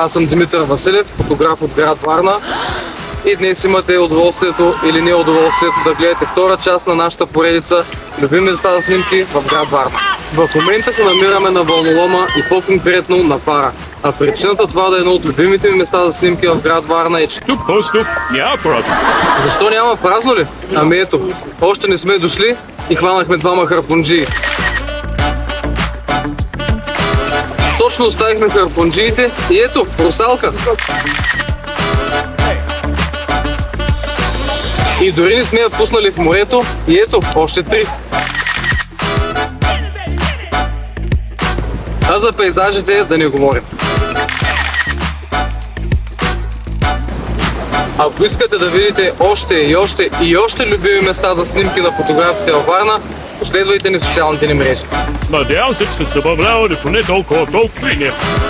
Аз съм Димитър Василев, фотограф от град Варна. И днес имате удоволствието или не удоволствието да гледате втора част на нашата поредица любими места за снимки в град Варна. В момента се намираме на вълнолома и по-конкретно на Фара. А причината това да е едно от любимите ми места за снимки в град Варна е, че Тук просто няма празно. защо няма празно ли? Ами ето, още не сме дошли и хванахме двама харпунджии. Точно оставихме харпунджиите и ето, русалка. И дори не сме я пуснали в морето и ето, още 3. А за пейзажите да не говорим. Ако искате да видите още и още любими места за снимки на фотографите във Варна, последвайте ни в социалните ни мрежи. Надявам се, че сте забавлявали поне толкова колко и ние.